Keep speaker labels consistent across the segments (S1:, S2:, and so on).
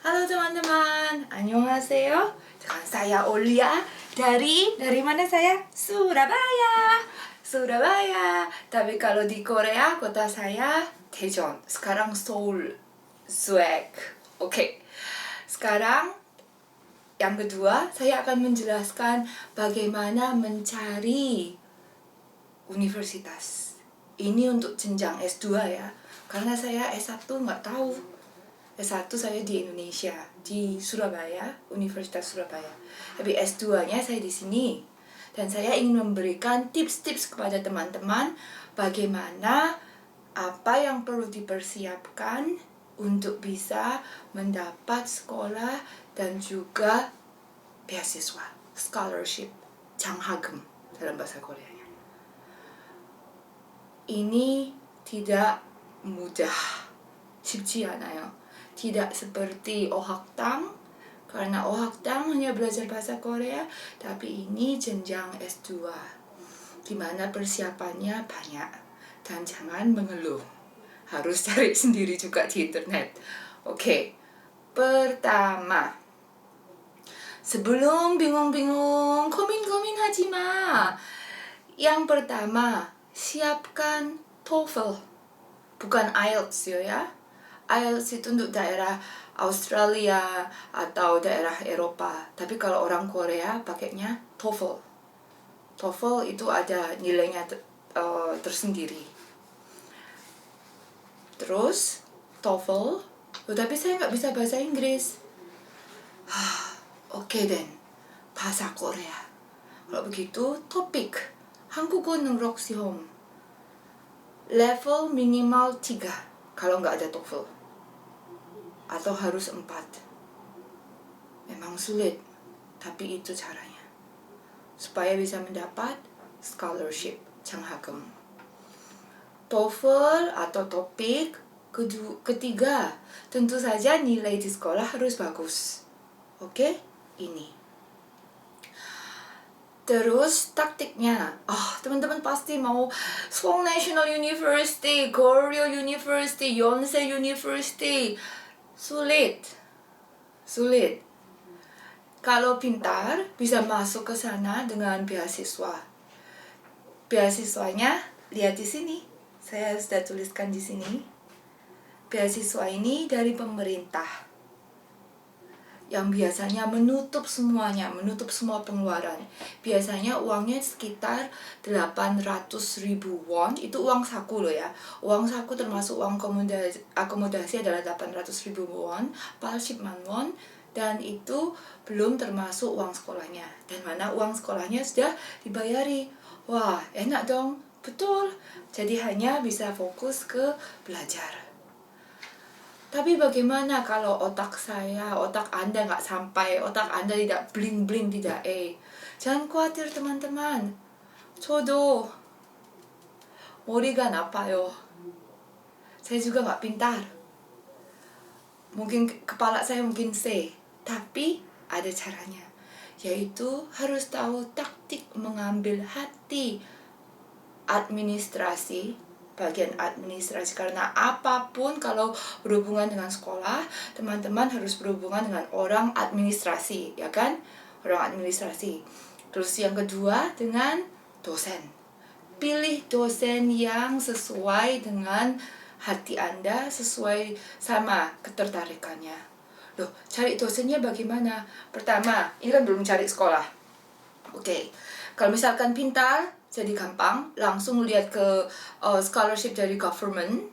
S1: Halo teman-teman, annyeonghaseyo. Dengan saya Olia dari mana saya? Surabaya. Tapi kalau di Korea kota saya Daejeon. Sekarang Seoul. Swag. Oke. Sekarang yang kedua, saya akan menjelaskan bagaimana mencari universitas. Ini untuk jenjang S2 ya. Karena saya S1 nggak tahu. S1 saya di Indonesia, di Surabaya, Universitas Surabaya. Tapi S2-nya saya di sini. Dan saya ingin memberikan tips-tips kepada teman-teman bagaimana apa yang perlu dipersiapkan untuk bisa mendapat sekolah dan juga beasiswa, scholarship, 장학금 dalam bahasa Koreanya. Ini tidak mudah, 쉽지 않아요. Tidak seperti Ohakdang, karena Ohakdang hanya belajar bahasa Korea, tapi ini jenjang S2, dimana persiapannya banyak, dan jangan mengeluh, harus cari sendiri juga di internet. Oke, pertama, sebelum bingung-bingung, komin-komin haji ma. Yang pertama, siapkan TOEFL, bukan IELTS ya. IELTS itu untuk daerah Australia atau daerah Eropa. Tapi kalau orang Korea pakainya TOEFL. TOEFL itu ada nilainya tersendiri. Terus TOEFL, tapi saya nggak bisa bahasa Inggris. Oke then, bahasa Korea. Kalau begitu, topik 한국어 능력 시험 level minimal 3 kalau nggak ada TOEFL. Atau harus 4. Memang sulit, tapi itu caranya. Supaya bisa mendapat scholarship, 장학금. TOEFL atau topik ketiga, tentu saja nilai di sekolah harus bagus. Oke? Ini. Terus taktiknya, teman-teman pasti mau Seoul National University, Goryeo University, Yonsei University. Sulit. Kalau pintar bisa masuk ke sana dengan beasiswa. Beasiswanya lihat di sini. Saya sudah tuliskan di sini. Beasiswa ini dari pemerintah, yang biasanya menutup semuanya, menutup semua pengeluaran. Biasanya uangnya sekitar 800.000 won. Itu uang saku loh ya. Uang saku termasuk uang akomodasi adalah 800.000 won, 80만 won. Dan itu belum termasuk uang sekolahnya. Dan mana uang sekolahnya sudah dibayari. Wah, enak dong. Betul. Jadi hanya bisa fokus ke belajar. Tapi bagaimana kalau otak Anda nggak sampai, otak Anda tidak bling-bling, tidak Jangan khawatir teman-teman. 저도 머리가 나빠요. Saya juga nggak pintar. Mungkin kepala saya mungkin C, tapi ada caranya. Yaitu harus tahu taktik mengambil hati administrasi, bagian administrasi. Karena apapun kalau berhubungan dengan sekolah, teman-teman harus berhubungan dengan orang administrasi, ya kan? Orang administrasi. Terus yang kedua dengan dosen. Pilih dosen yang sesuai dengan hati Anda, sesuai sama ketertarikannya. Loh, cari dosennya bagaimana? Pertama, ini kan belum cari sekolah. Oke, kalau misalkan pintar, jadi gampang, langsung lihat ke scholarship dari government,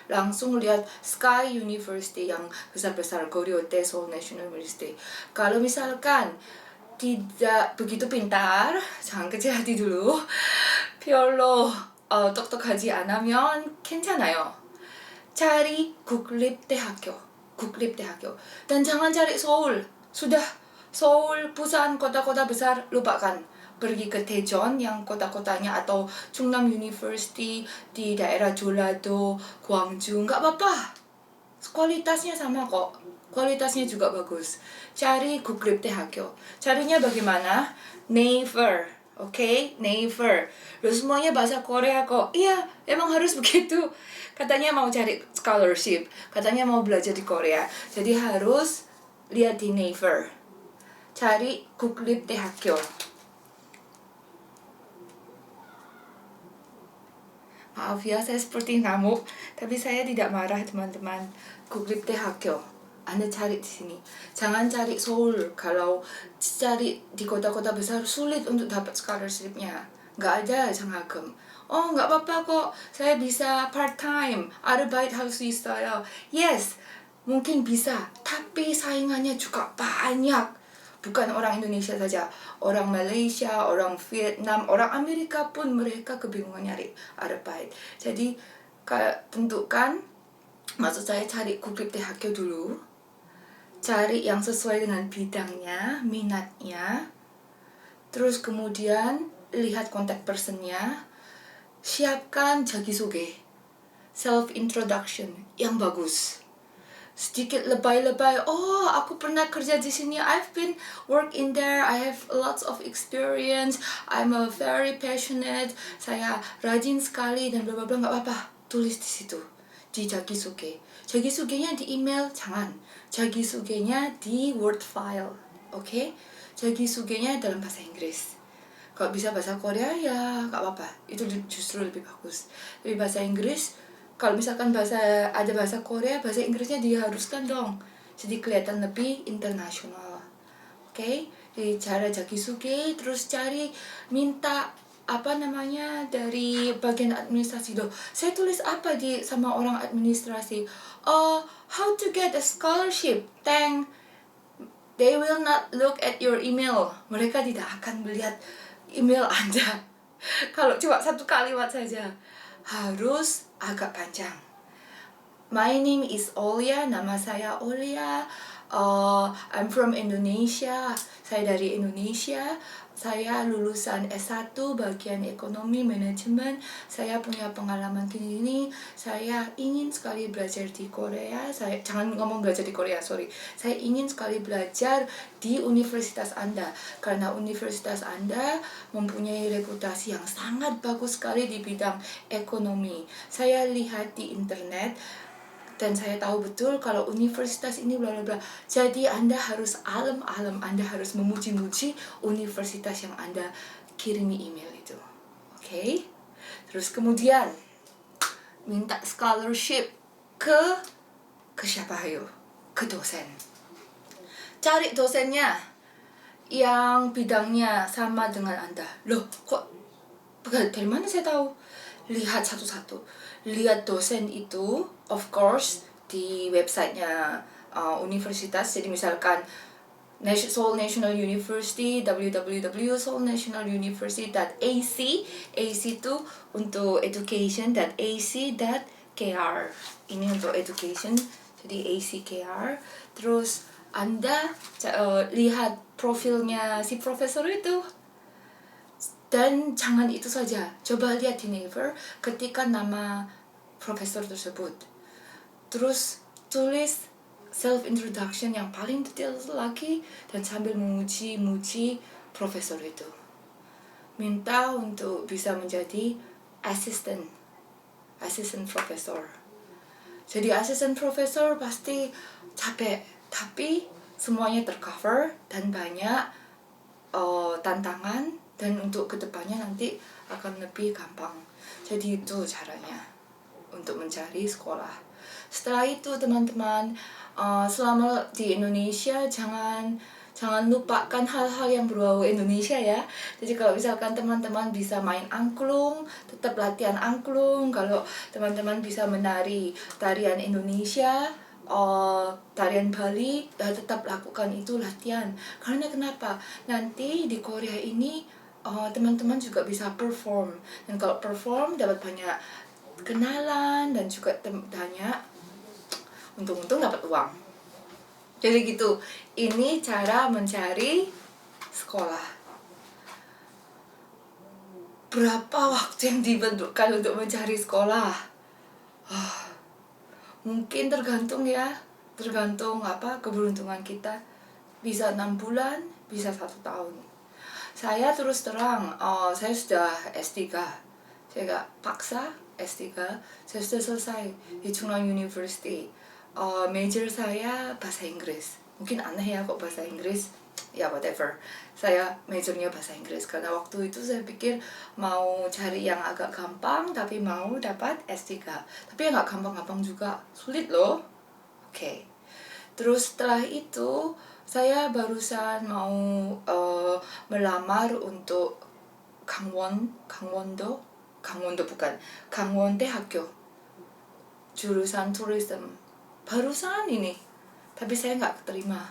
S1: langsung lihat Sky University yang besar-besar, Goryeo Seoul National University. Kalau misalkan tidak begitu pintar, jangan kecil hati dulu. 별로 똑똑하지 않으면 괜찮아요. cari 국립대학교. Dan jangan cari Seoul. Sudah Seoul, Busan, kota-kota besar, lupakan. Pergi ke Daejeon yang kota-kotanya, atau Chungnam University di daerah Jeollado, Gwangju, nggak apa-apa. Kualitasnya sama kok. Kualitasnya juga bagus. Cari 국립대학교. Carinya bagaimana? Naver. Oke, never. Loh semuanya bahasa Korea kok. Iya, emang harus begitu. Katanya mau cari scholarship, katanya mau belajar di Korea. Jadi harus lihat di Naver. Cari 국립대학교. Maaf ya, saya seperti ngamuk, tapi saya tidak marah teman-teman. 국립대학교. Anda cari di sini. Jangan cari Seoul. Kalau cari di kota-kota besar sulit untuk dapat scholarship-nya. Nggak ada Jangakem. Oh, nggak apa-apa kok. Saya bisa part-time. Arbeit harus saya. Yes, mungkin bisa. Tapi saingannya juga banyak. Bukan orang Indonesia saja, orang Malaysia, orang Vietnam, orang Amerika pun mereka kebingungan nyari arbeit. Jadi tentukan, maksud saya cari 국립대학교 dulu, cari yang sesuai dengan bidangnya, minatnya, terus kemudian lihat kontak personnya, siapkan jagisoge, self introduction yang bagus. Sedikit lebay-lebay, oh aku pernah kerja di sini, I've been work in there, I have lots of experience, I'm a very passionate, saya rajin sekali dan bla bla bla. Nggak apa-apa, tulis di situ di jagisoge. Jagisogenya di email jangan, jagisogenya di word file, oke? Jagisogenya dalam bahasa Inggris. Kalau bisa bahasa Korea ya nggak apa-apa, itu justru lebih bagus. Tapi bahasa Inggris, kalau misalkan ada bahasa Korea, bahasa Inggrisnya diharuskan dong. Jadi kelihatan lebih internasional. Oke? Jadi cara jagisoge, terus minta dari bagian administrasi. Loh, saya tulis apa sama orang administrasi? How to get a scholarship? They will not look at your email. Mereka tidak akan melihat email Anda. Kalau cuma satu kalimat saja, harus agak panjang. My name is Olia, nama saya Olia. I'm from Indonesia. Saya dari Indonesia. Saya lulusan S1 bagian ekonomi manajemen. Saya punya pengalaman gini. Saya ingin sekali belajar di Korea. Jangan ngomong belajar di Korea, sorry. Saya ingin sekali belajar di universitas Anda karena universitas Anda mempunyai reputasi yang sangat bagus sekali di bidang ekonomi. Saya lihat di internet dan saya tahu betul kalau universitas ini bla bla bla. Jadi Anda harus alam-alam, Anda harus memuji-muji universitas yang Anda kirimi email itu. Oke? Terus kemudian minta scholarship ke siapa ayo? Ke dosen. Cari dosennya yang bidangnya sama dengan Anda. Loh, kok dari mana saya tahu? Lihat satu-satu. Lihat dosen itu, of course, di websitenya universitas. Jadi misalkan Seoul National University, www.seoulnationaluniversity.ac. AC itu untuk education.ac.kr. Ini untuk education, jadi ACKR. Terus Anda lihat profilnya si profesor itu. Dan jangan itu saja, coba lihat di Naver ketika nama profesor tersebut. Terus tulis self introduction yang paling detail lagi dan sambil memuji-muji profesor itu. Minta untuk bisa menjadi assistant professor. Jadi assistant professor pasti capek, tapi semuanya tercover dan banyak tantangan, dan untuk kedepannya nanti akan lebih gampang. Jadi itu caranya untuk mencari sekolah. Setelah itu teman-teman, selama di Indonesia jangan lupakan hal-hal yang berbau Indonesia ya. Jadi kalau misalkan teman-teman bisa main angklung, tetap latihan angklung. Kalau teman-teman bisa menari tarian Indonesia, tarian Bali, tetap lakukan itu latihan. Karena kenapa? Nanti di Korea ini teman-teman juga bisa perform, dan kalau perform dapat banyak kenalan dan juga banyak untung-untung dapat uang. Jadi gitu, ini cara mencari sekolah. Berapa waktu yang dibentukkan untuk mencari sekolah? Mungkin tergantung keberuntungan kita. Bisa 6 bulan, bisa 1 tahun. Saya terus terang, saya sudah S3. Saya nggak paksa S3. Saya sudah selesai di Chungnam University. Major saya bahasa Inggris. Mungkin aneh ya kok bahasa Inggris. Ya whatever. Saya majornya bahasa Inggris karena waktu itu saya pikir mau cari yang agak gampang tapi mau dapat S3. Tapi ya nggak gampang-gampang juga. Sulit loh. Oke. Terus setelah itu saya barusan mau melamar untuk 강원도 bukan, 강원대학교 jurusan tourism barusan ini, tapi saya nggak terima.